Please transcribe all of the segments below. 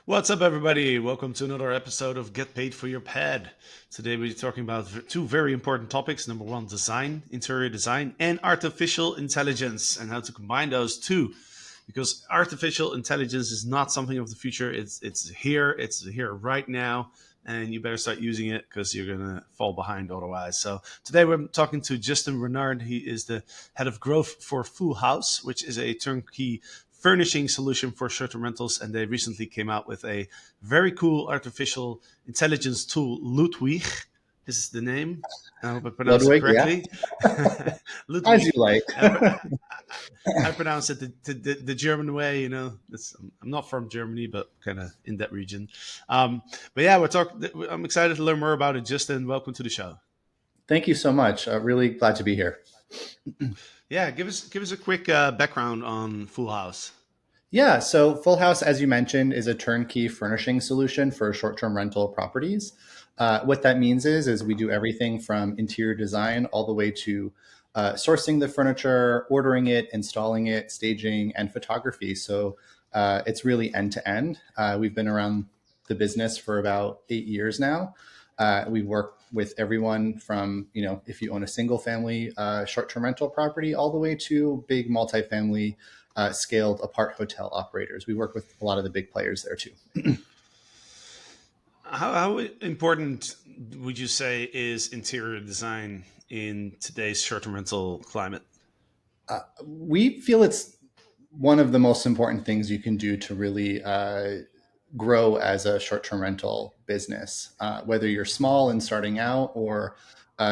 What's up, everybody? Welcome to another episode of Get Paid for Your Pad. Today, we're talking about two very important topics. Number one, design, interior design, and artificial intelligence, and how to combine those two. Because artificial intelligence is not something of the future. It's here right now, and you better start using it because you're gonna fall behind otherwise. So today, we're talking to Justin Renard. He is the head of growth for Fulhaus, which is a turnkey furnishing solution for short-term rentals, and they recently came out with a very cool artificial intelligence tool, Ludwig. This is the name. I hope I pronounced it Ludwig, yeah, correctly. as you Ludwig. like. I pronounce it the German way. I'm not from Germany, but kind of in that region. But yeah, we're talking. I'm excited to learn more about it. Justin, welcome to the show. Thank you so much. Really glad to be here. Yeah, give us a quick background on Full House. Yeah, so Full House, as you mentioned, is a turnkey furnishing solution for short-term rental properties. What that means is we do everything from interior design all the way to sourcing the furniture, ordering it, installing it, staging, and photography. So it's really end to end. We've been around the business for about 8 years now. We work with everyone from, if you own a single family short-term rental property all the way to big multifamily scaled apart hotel operators. We work with a lot of the big players there too. How important would you say is interior design in today's short-term rental climate? We feel it's one of the most important things you can do to really grow as a short-term rental business, whether you're small and starting out or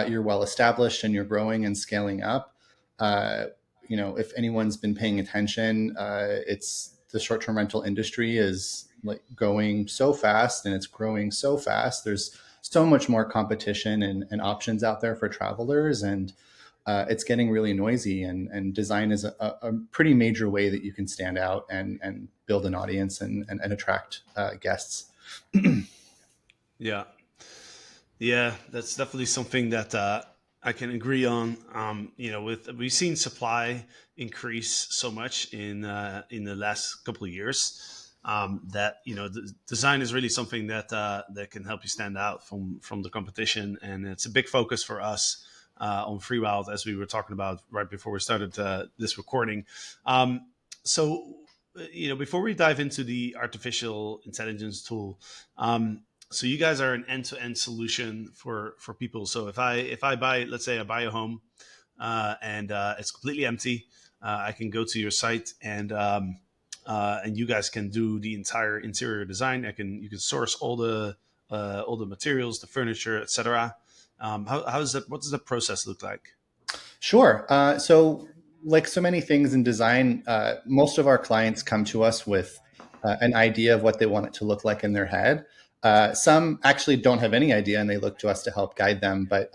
you're well established and you're growing and scaling up. Uh, if anyone's been paying attention, it's the short-term rental industry is like going so fast and it's growing so fast. There's so much more competition and options out there for travelers, and it's getting really noisy. And design is a pretty major way that you can stand out and build an audience and attract guests. Yeah, yeah, that's definitely something that I can agree on. With we've seen supply increase so much in the last couple of years, that design is really something that that can help you stand out from the competition, and it's a big focus for us on Free Wild, as we were talking about right before we started this recording. So, before we dive into the artificial intelligence tool. So you guys are an end-to-end solution for people. So if I buy, let's say I buy a home, and it's completely empty, I can go to your site, and you guys can do the entire interior design. You can source all the materials, the furniture, etc. How is that? What does the process look like? Sure. So, like so many things in design, most of our clients come to us with an idea of what they want it to look like in their head. Some actually don't have any idea and they look to us to help guide them. But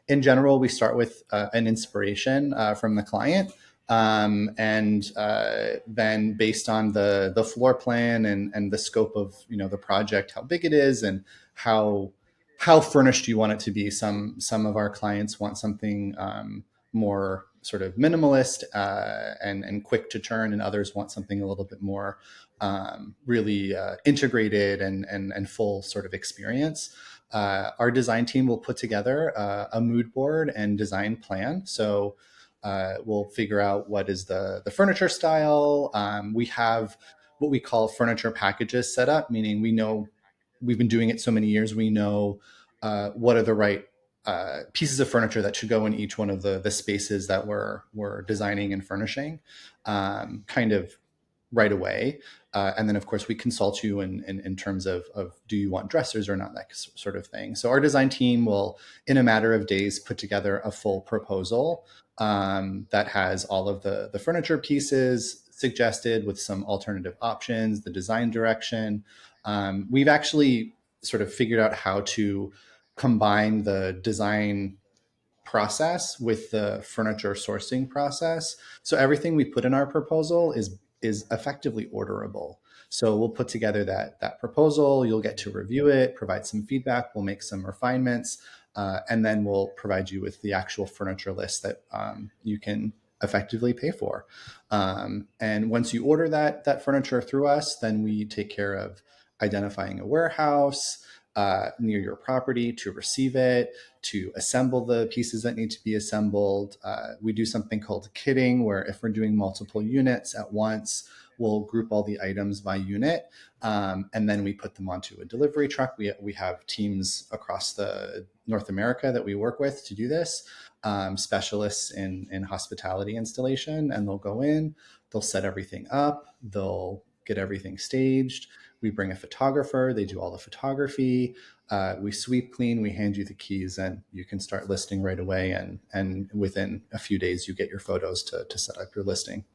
in general, we start with an inspiration from the client. And then based on the floor plan and the scope of the project, how big it is, and how furnished you want it to be. Some of our clients want something more sort of minimalist and quick to turn, and others want something a little bit more really integrated and full sort of experience. Our design team will put together a mood board and design plan. So we'll figure out what is the furniture style. We have what we call furniture packages set up, meaning we know we've been doing it so many years. We know what are the right pieces of furniture that should go in each one of the spaces that we're designing and furnishing, kind of right away. And then, of course, we consult you in terms of do you want dressers or not, that sort of thing. So our design team will, in a matter of days, put together a full proposal that has all of the furniture pieces suggested with some alternative options, the design direction. We've actually sort of figured out how to combine the design process with the furniture sourcing process. So everything we put in our proposal is effectively orderable. So we'll put together that proposal. You'll get to review it, provide some feedback. We'll make some refinements, and then we'll provide you with the actual furniture list that you can effectively pay for. And once you order that furniture through us, then we take care of identifying a warehouse near your property to receive it, to assemble the pieces that need to be assembled. We do something called kitting, where if we're doing multiple units at once, we'll group all the items by unit, and then we put them onto a delivery truck. We have teams across the North America that we work with to do this, specialists in hospitality installation, and they'll go in, they'll set everything up, they'll get everything staged. We bring a photographer, they do all the photography. We sweep clean, we hand you the keys, and you can start listing right away. And within a few days, you get your photos to set up your listing.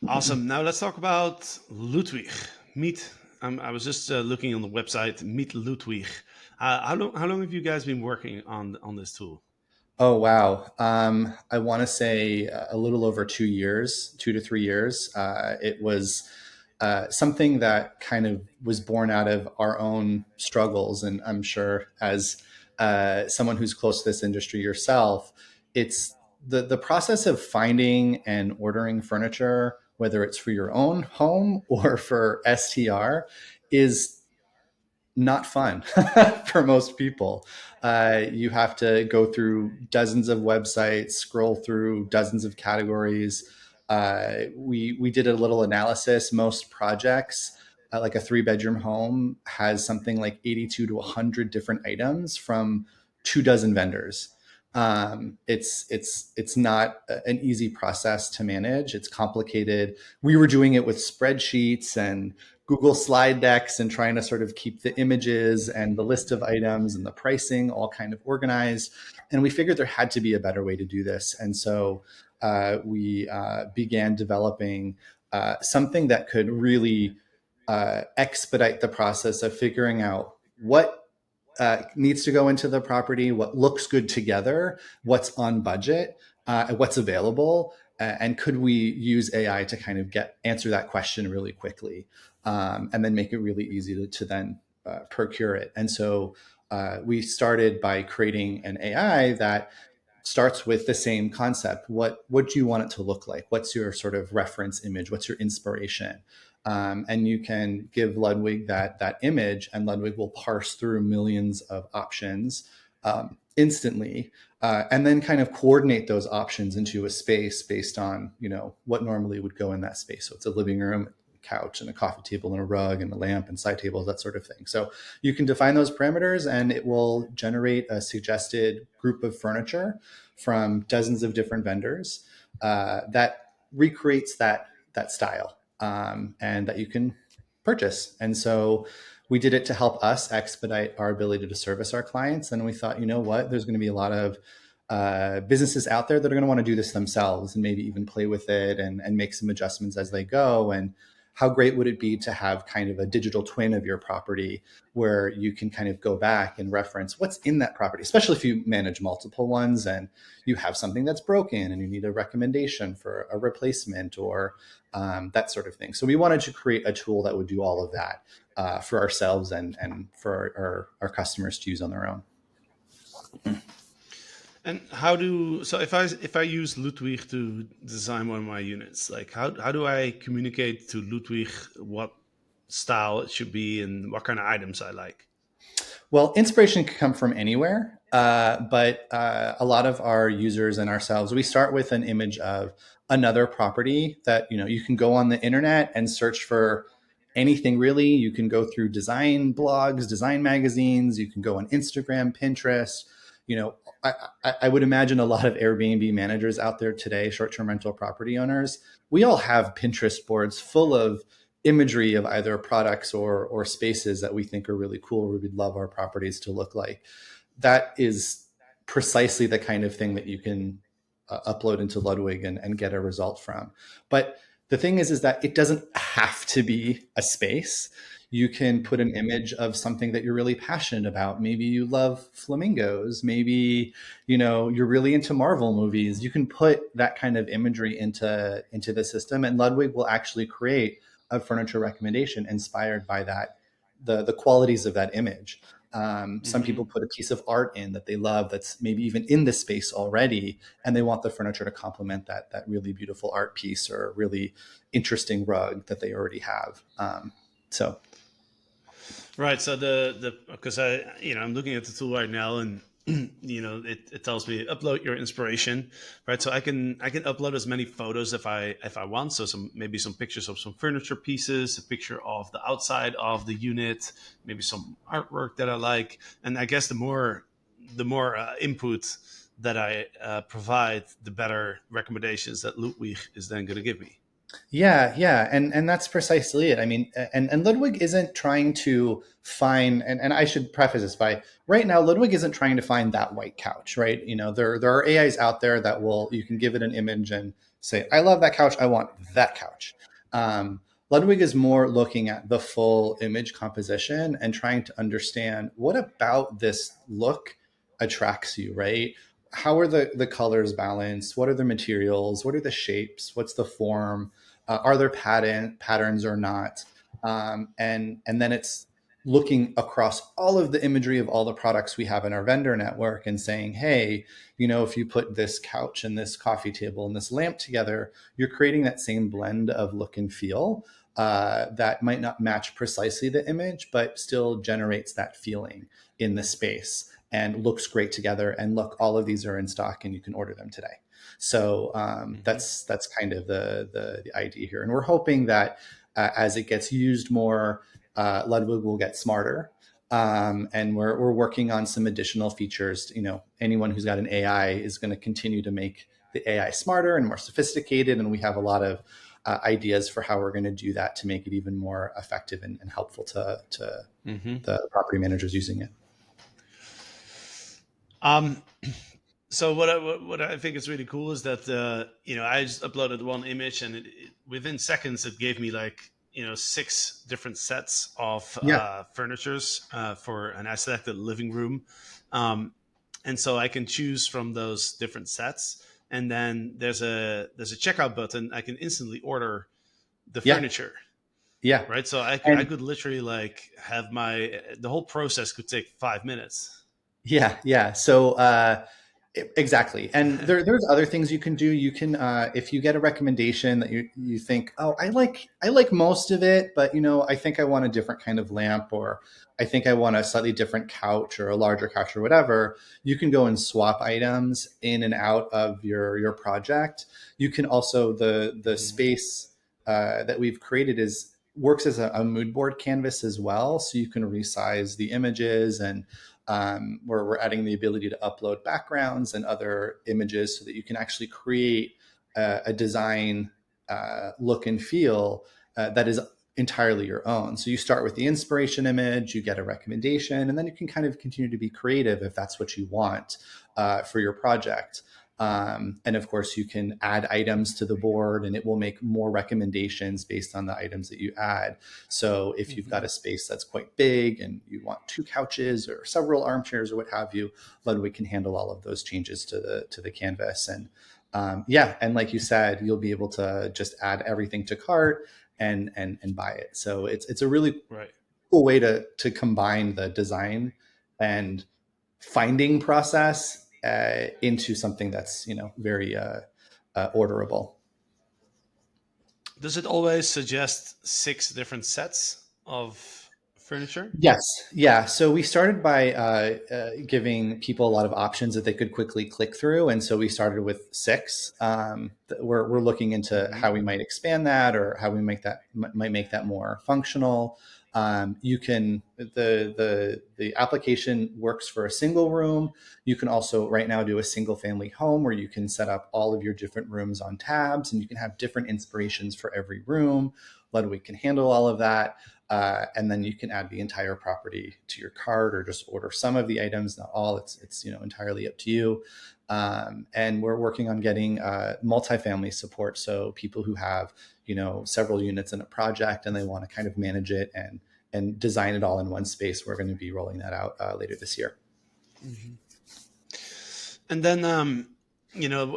Awesome. Now let's talk about Ludwig. Meet. I was just looking on the website. Meet Ludwig. How long have you guys been working on this tool? Oh, wow. I want to say a little over 2 years, 2 to 3 years. It was something that kind of was born out of our own struggles. And I'm sure as someone who's close to this industry yourself, it's the process of finding and ordering furniture, whether it's for your own home or for STR, is not fun for most people. You have to go through dozens of websites, scroll through dozens of categories. We did a little analysis. Most projects, like a 3 bedroom home, has something like 82 to 100 different items from 2 dozen vendors. It's not an easy process to manage. It's complicated. We were doing it with spreadsheets and Google slide decks and trying to sort of keep the images and the list of items and the pricing all kind of organized. And we figured there had to be a better way to do this. And so we began developing something that could really expedite the process of figuring out what needs to go into the property, what looks good together, what's on budget, what's available, and could we use AI to kind of answer that question really quickly, and then make it really easy to then procure it. And so we started by creating an AI that starts with the same concept. What do you want it to look like? What's your sort of reference image? What's your inspiration? And you can give Ludwig that image, and Ludwig will parse through millions of options instantly, and then kind of coordinate those options into a space based on what normally would go in that space. So it's a living room, couch and a coffee table and a rug and a lamp and side tables, that sort of thing. So you can define those parameters and it will generate a suggested group of furniture from dozens of different vendors that recreates that style, and that you can purchase. And so we did it to help us expedite our ability to service our clients. And we thought, you know what, there's going to be a lot of businesses out there that are going to want to do this themselves and maybe even play with it and make some adjustments as they go. And how great would it be to have kind of a digital twin of your property where you can kind of go back and reference what's in that property, especially if you manage multiple ones and you have something that's broken and you need a recommendation for a replacement or that sort of thing. So we wanted to create a tool that would do all of that for ourselves and for our customers to use on their own. And if I use Ludwig to design one of my units, like how do I communicate to Ludwig what style it should be and what kind of items I like? Well, inspiration can come from anywhere, but a lot of our users and ourselves, we start with an image of another property that you can go on the internet and search for anything really. You can go through design blogs, design magazines. You can go on Instagram, Pinterest. You know, I would imagine a lot of Airbnb managers out there today, short-term rental property owners, we all have Pinterest boards full of imagery of either products or spaces that we think are really cool, or we'd love our properties to look like. That is precisely the kind of thing that you can upload into Ludwig and get a result from. But the thing is that it doesn't have to be a space. You can put an image of something that you're really passionate about. Maybe you love flamingos. Maybe you're really into Marvel movies. You can put that kind of imagery into the system, and Ludwig will actually create a furniture recommendation inspired by the qualities of that image. Some Mm-hmm. people put a piece of art in that they love that's maybe even in the space already, and they want the furniture to complement that really beautiful art piece or really interesting rug that they already have. So Right. So the because I'm looking at the tool right now, and it tells me upload your inspiration, right? So I can upload as many photos if I want. So maybe some pictures of some furniture pieces, a picture of the outside of the unit, maybe some artwork that I like, and I guess the more input that I provide, the better recommendations that Ludwig is then going to give me. yeah, and that's precisely it. I mean, and Ludwig isn't trying to find, and I should preface this by right now, Ludwig isn't trying to find that white couch, right? There are AIs out there that will you can give it an image and say, I love that couch, I want that couch. Ludwig is more looking at the full image composition and trying to understand what about this look attracts you, right? How are the colors balanced? What are the materials? What are the shapes? What's the form? Are there patterns or not? And then it's looking across all of the imagery of all the products we have in our vendor network and saying, hey, if you put this couch and this coffee table and this lamp together, you're creating that same blend of look and feel that might not match precisely the image, but still generates that feeling in the space and looks great together. And look, all of these are in stock and you can order them today. So Hmm. that's kind of the idea here, and we're hoping that as it gets used more, Ludwig will get smarter, and we're working on some additional features. Anyone who's got an AI is going to continue to make the AI smarter and more sophisticated, and we have a lot of ideas for how we're going to do that to make it even more effective and helpful to Hmm. the property managers using it. Um, So what I think is really cool is that I just uploaded one image, and within seconds it gave me like six different sets of Yeah, furnitures and I selected living room, and so I can choose from those different sets, and then there's a checkout button. I can instantly order the yeah, furniture, yeah, right? So I and could literally like have the whole process could take 5 minutes. yeah. So exactly. And there's other things you can do. You can, if you get a recommendation that you think, oh, I like most of it, but I think I want a different kind of lamp, or I think I want a slightly different couch or a larger couch or whatever. You can go and swap items in and out of your project. You can also the Hmm. space that we've created is works as a mood board canvas as well, so you can resize the images, and where we're adding the ability to upload backgrounds and other images so that you can actually create a design look and feel that is entirely your own. So you start with the inspiration image, you get a recommendation, and then you can kind of continue to be creative if that's what you want for your project. And of course, you can add items to the board and it will make more recommendations based on the items that you add. So if you've got Hmm. a space that's quite big and you want two couches or several armchairs or what have you, Ludwig can handle all of those changes to the canvas. And yeah, and like you said, you'll be able to just add everything to cart and buy it. So it's a really Right. cool way to combine the design and finding process into something that's very orderable. Does it always suggest six different sets of furniture? Yes, yeah. So we started by giving people a lot of options that they could quickly click through, and so we started with six. We're looking into Hmm. how we might expand that, or how we might make that more functional. You can the application works for a single room. You can also right now do a single family home where you can set up all of your different rooms on tabs, and you can have different inspirations for every room. Ludwig can handle all of that. And then you can add the entire property to your cart or just order some of the items, not all. It's entirely up to you. And we're working on getting multifamily support, so people who have several units in a project and they want to kind of manage it and design it all in one space. We're going to be rolling that out later this year. Hmm. And then,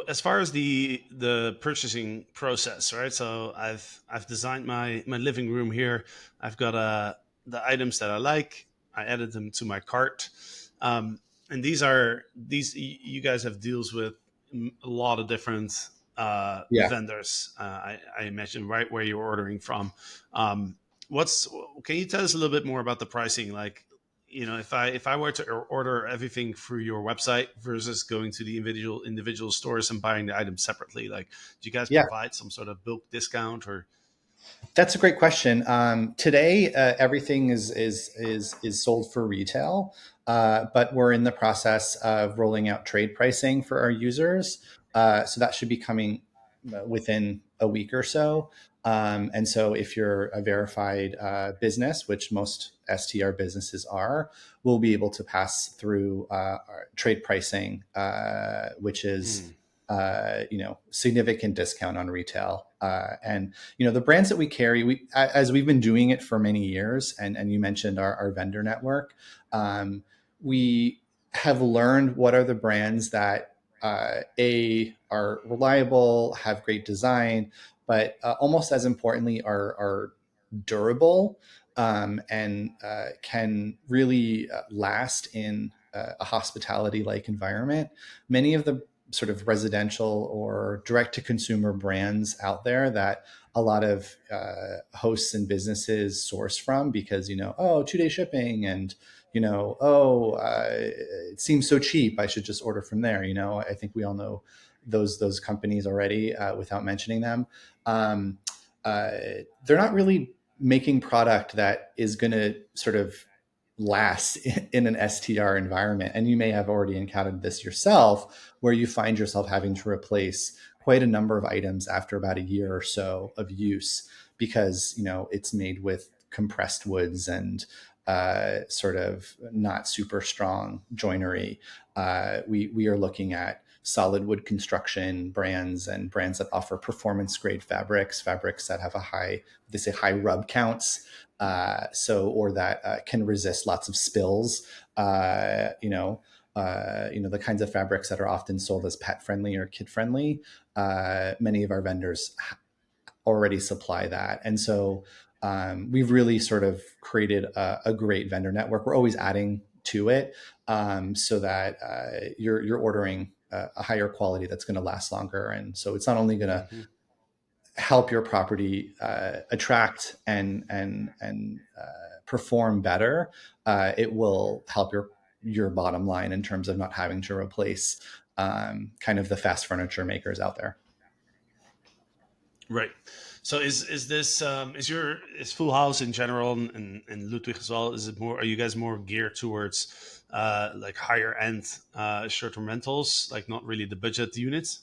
as far as the purchasing process, right? So I've designed my living room here. I've got the items that I like. I added them to my cart, and you guys have deals with a lot of different Yeah. vendors. I imagine right where you're ordering from. Um, what's can you tell us a little bit more about the pricing? Like, if I were to order everything through your website versus going to the individual stores and buying the items separately, like, do you guys Yeah. provide some sort of bulk discount or? That's a great question. Today, everything is sold for retail, but we're in the process of rolling out trade pricing for our users. So that should be coming within a week or so. And so, if you're a verified business, which most STR businesses are, we'll be able to pass through our trade pricing, which is Mm, significant discount on retail. And the brands that we carry, as we've been doing it for many years, and you mentioned our vendor network, we have learned what are the brands that are reliable, have great design, but almost as importantly are durable, and can really last in a hospitality like environment. Many of the sort of residential or direct to consumer brands out there that a lot of hosts and businesses source from, because, 2-day shipping, and, it seems so cheap, I should just order from there. I think we all know those companies already, without mentioning them. Um, uh, they're not really making product that is going to sort of last in an STR environment. And you may have already encountered this yourself, where you find yourself having to replace quite a number of items after about a year or so of use, because it's made with compressed woods and sort of not super strong joinery. We are looking at solid wood construction brands, and brands that offer performance grade fabrics that have they say high rub counts, or that can resist lots of spills. The kinds of fabrics that are often sold as pet friendly or kid friendly. Many of our vendors already supply that, and so we've really sort of created a great vendor network. We're always adding to it, so that you're ordering a higher quality that's going to last longer, and so it's not only going to hmm help your property attract and perform better. It will help your bottom line in terms of not having to replace kind of the fast furniture makers out there. Right. So is this is Full House in general, and Ludwig as well? Is it more? Are you guys more geared towards like higher end short term rentals, like not really the budget units?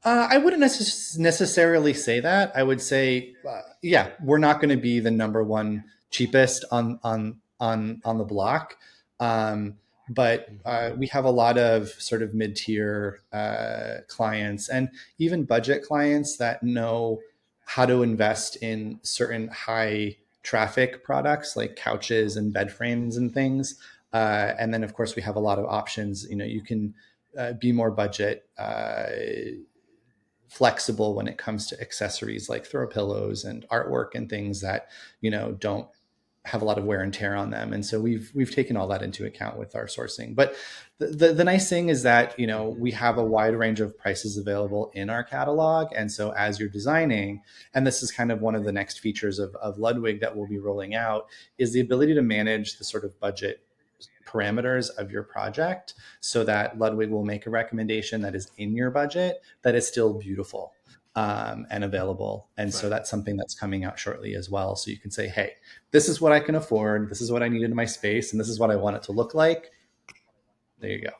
I wouldn't necessarily say that. I would say, yeah, we're not going to be the number one cheapest on the block, but hmm we have a lot of sort of mid tier clients, and even budget clients that know how to invest in certain high traffic products like couches and bed frames and things. And then, of course, we have a lot of options. You can be more budget flexible when it comes to accessories like throw pillows and artwork and things that don't have a lot of wear and tear on them. And so we've taken all that into account with our sourcing. But the nice thing is that hmm we have a wide range of prices available in our catalog. And so as you're designing, and this is kind of one of the next features of Ludwig that we'll be rolling out, is the ability to manage the sort of budget parameters of your project, so that Ludwig will make a recommendation that is in your budget, that is still beautiful and available. And so Right. that's something that's coming out shortly as well. So you can say, hey, this is what I can afford. This is what I need in my space. And this is what I want it to look like. There you go.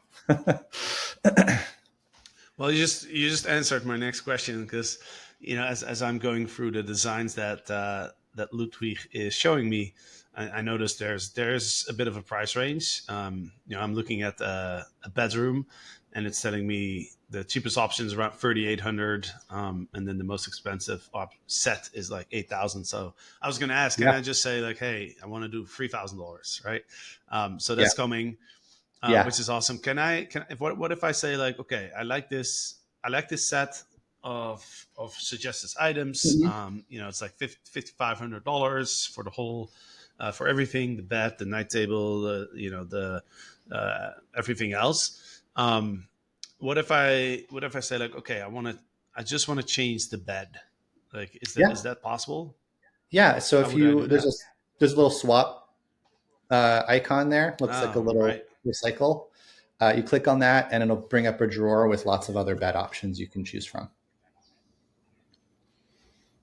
Well, you just answered my next question, because as I'm going through the designs that Ludwig is showing me, I noticed there's a bit of a price range. I'm looking at a bedroom, and it's telling me the cheapest option is around 3,800, and then the most expensive set is like 8,000. So I was going to ask, can Yeah. I just say like, hey, I want to do $3,000, right? So Yeah. that's coming, Yeah. which is awesome. What if I say like, okay, I like this set of suggested items. Mhm. It's like $5,500 for the whole, for everything, the bed, the night table, the everything else. What if I say like, okay, I just want to change the bed. Like, is Yeah. that possible? Yeah. So How if would I do you that? there's a little swap icon there. Looks like a Oh, little right. recycle. You click on that, and it'll bring up a drawer with lots of other bed options you can choose from.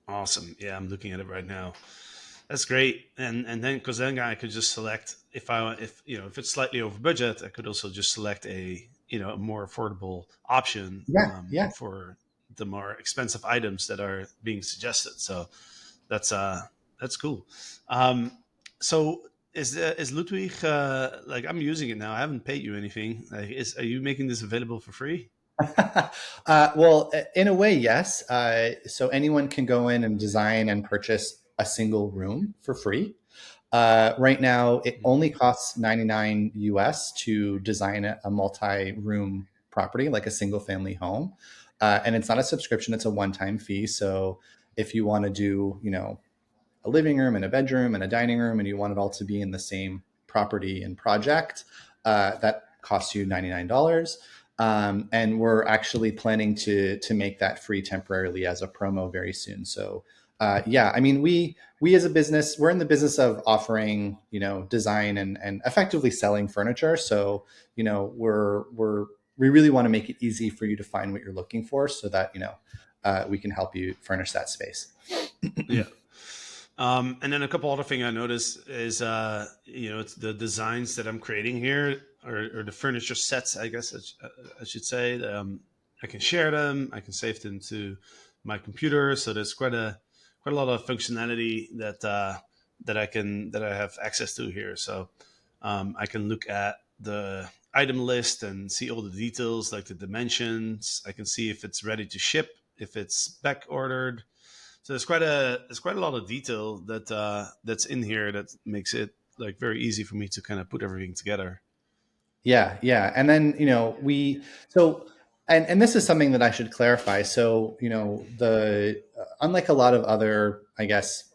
Awesome. Yeah, I'm looking at it right now. That's great. And then because then I could just select if if it's slightly over budget, I could also just select a more affordable option Yeah. Yeah. for the more expensive items that are being suggested. So that's that's cool. Um, so is Ludwig like I'm using it now? I haven't paid you anything. Like, are you making this available for free? Well, in a way, yes. So anyone can go in and design and purchase a single room for free. Right now, it only Mhm. costs 99 US to design a multi-room property, like a single family home. And it's not a subscription, it's a one-time fee. So if you want to do, a living room and a bedroom and a dining room, and you want it all to be in the same property and project, that costs you $99. And we're actually planning to make that free temporarily as a promo very soon. So yeah, I mean, we as a business, we're in the business of offering, design and effectively selling furniture. So we really want to make it easy for you to find what you're looking for, so that we can help you furnish that space. Yeah. And then a couple other thing I noticed is, it's the designs that I'm creating here, or the furniture sets, I guess I should say. I can share them. I can save them to my computer. So there's quite a lot of functionality that I have access to here. So I can look at the item list and see all the details, like the dimensions. I can see if it's ready to ship, if it's back ordered. So there's quite a lot of detail that's in here that makes it like very easy for me to kind of put everything together. Yeah, yeah. And then, so, and this is something that I should clarify. So, unlike a lot of other, I guess,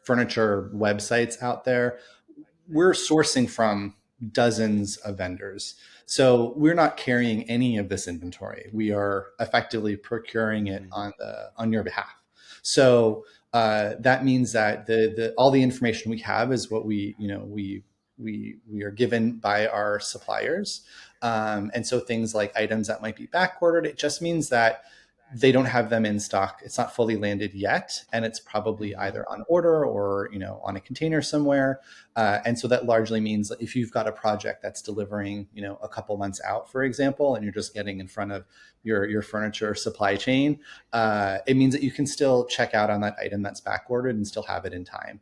furniture websites out there, we're sourcing from dozens of vendors. So we're not carrying any of this inventory. We are effectively procuring it Hmm. on your behalf. So that means that the all the information we have is what we are given by our suppliers. And so things like items that might be back ordered, it just means that they don't have them in stock. It's not fully landed yet, and it's probably Hmm. either on order or on a container somewhere. And so that largely means that if you've got a project that's delivering, a couple months out, for example, and you're just getting in front of your furniture supply chain, it means that you can still check out on that item that's back ordered and still have it in time.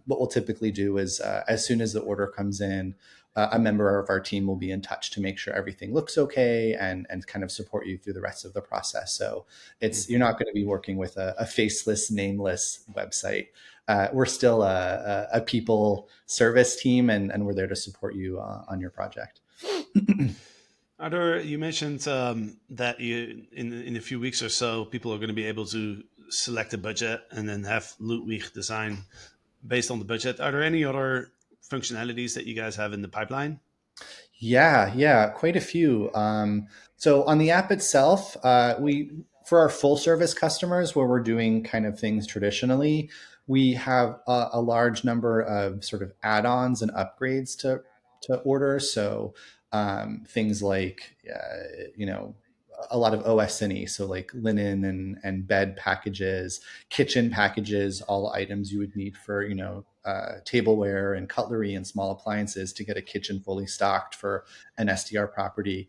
What we'll typically do is, as soon as the order comes in, a member of our team will be in touch to make sure everything looks okay, and kind of support you through the rest of the process. So you're Hmm. not going to be working with a faceless, nameless website. We're still a people service team, and we're there to support you on your project. You mentioned that in a few weeks or so, people are going to be able to select a budget and then have Ludwig design based on the budget. Are there any other functionalities that you guys have in the pipeline? Yeah, yeah, quite a few. So on the app itself, we for our full service customers, where we're doing kind of things traditionally, we have a large number of sort of add-ons and upgrades to order. So things like a lot of OS&E, so like linen and bed packages, kitchen packages, all items you would need for tableware and cutlery and small appliances to get a kitchen fully stocked for an SDR property.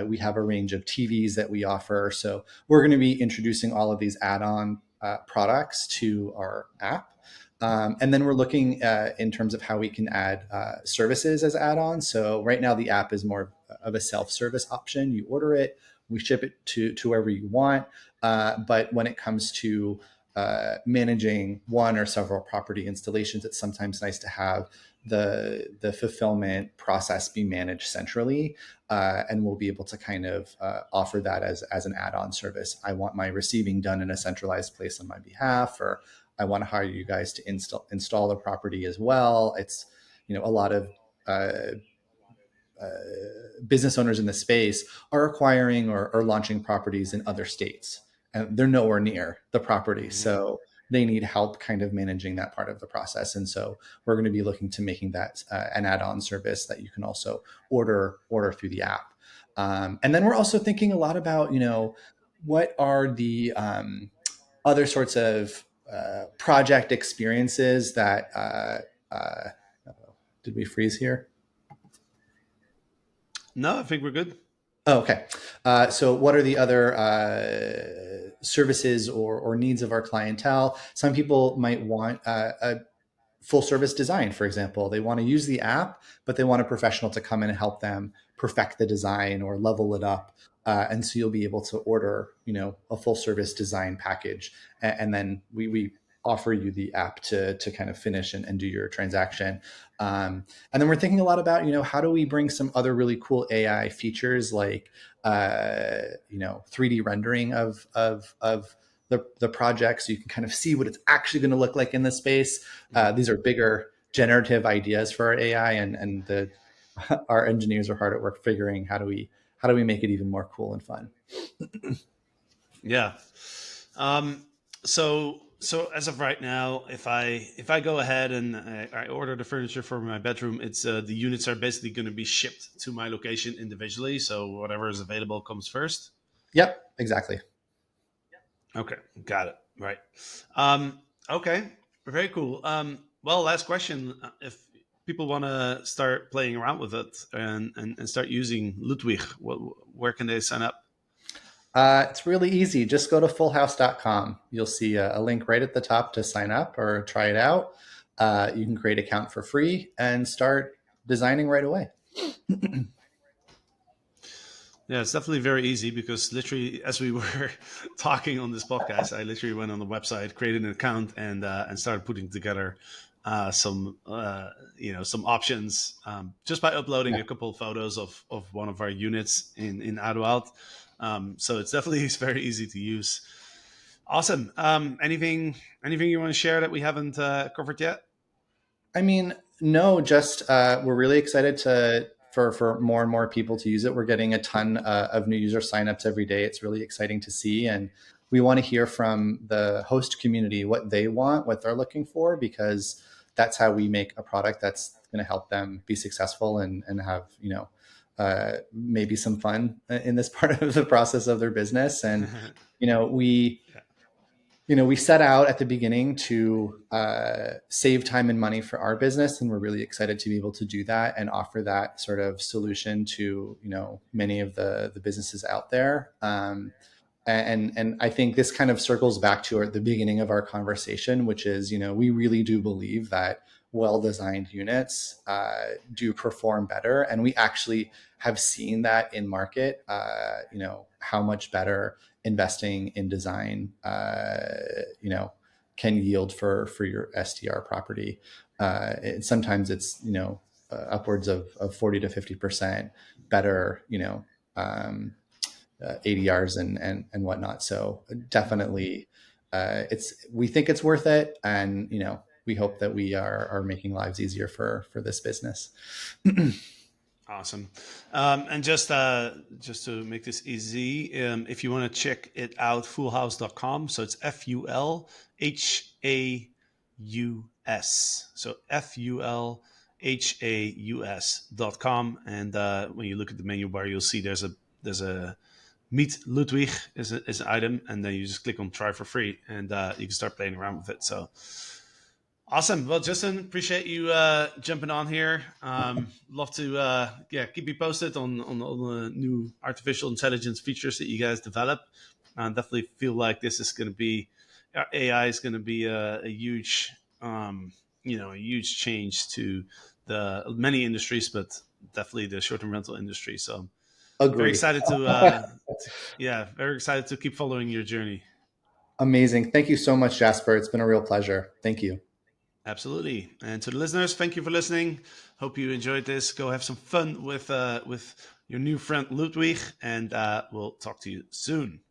We have a range of TVs that we offer. So we're going to be introducing all of these add-on products to our app. And then we're looking in terms of how we can add services as add-ons. So right now the app is more of a self-service option. You order it, we ship it to wherever you want. But when it comes to managing one or several property installations, it's sometimes nice to have the fulfillment process be managed centrally, and we'll be able to kind of offer that as an add-on service. I want my receiving done in a centralized place on my behalf, or I want to hire you guys to install the property as well. It's a lot of uh, uh, business owners in the space are acquiring or launching properties in other states, and they're nowhere near the property. Hmm. So they need help kind of managing that part of the process. And so we're going to be looking to making that an add-on service that you can also order through the app. And then we're also thinking a lot about, what are the other sorts of project experiences that did we freeze here? No, I think we're good. Oh, okay. So, what are the other services or needs of our clientele? Some people might want a full service design, for example. They want to use the app, but they want a professional to come in and help them perfect the design or level it up. And so you'll be able to order, a full service design package, and then we offer you the app to kind of finish and do your transaction. And then we're thinking a lot about, how do we bring some other really cool AI features like, 3D rendering of the project, so you can kind of see what it's actually going to look like in the space. These are bigger generative ideas for our AI, and our engineers are hard at work figuring how do we make it even more cool and fun. Yeah. So as of right now, if I go ahead and I order the furniture for my bedroom, it's the units are basically going to be shipped to my location individually. So whatever is available comes first. Yep, exactly. Okay, got it. Right. Um, okay, very cool. Well, last question: if people want to start playing around with it and start using Ludwig, where can they sign up? It's really easy. Just go to fullhouse.com. You'll see a link right at the top to sign up or try it out. You can create an account for free and start designing right away. Yeah, it's definitely very easy because literally, as we were talking on this podcast, I literally went on the website, created an account, and started putting together some options just by uploading Yeah. a couple of photos of one of our units in Adualt. So it's definitely it's very easy to use. Awesome. Anything you want to share that we haven't covered yet? I mean, no, just we're really excited for more and more people to use it. We're getting a ton of new user signups every day. It's really exciting to see, and we want to hear from the host community what they want, what they're looking for, because that's how we make a product that's going to help them be successful and have maybe some fun in this part of the process of their business. And you know we Yeah. we set out at the beginning to save time and money for our business, and we're really excited to be able to do that and offer that sort of solution to many of the businesses out there. And I think this kind of circles back to the beginning of our conversation, which is we really do believe that well-designed units do perform better, and we actually have seen that in market. How much better investing in design, can yield for your STR property. Sometimes it's upwards of 40 to 50% better, ADRs and whatnot. So definitely, we think it's worth it, and we hope that we are making lives easier for this business. Awesome. And just to make this easy, if you want to check it out, fulhaus.com. So it's Fulhaus. So Fulhaus.com. And when you look at the menu bar, you'll see there's a meet Ludwig is an item, and then you just click on try for free, and you can start playing around with it. So awesome. Well, Justin, appreciate you jumping on here. Love to keep you posted on all the new artificial intelligence features that you guys develop. Definitely feel like this is going to be AI is going to be a huge a huge change to the many industries, but definitely the short-term rental industry. So very Agree. excited very excited to keep following your journey. Amazing. Thank you so much, Jasper. It's been a real pleasure. Thank you. Absolutely. And to the listeners, thank you for listening. Hope you enjoyed this. Go have some fun with your new friend Ludwig, and we'll talk to you soon.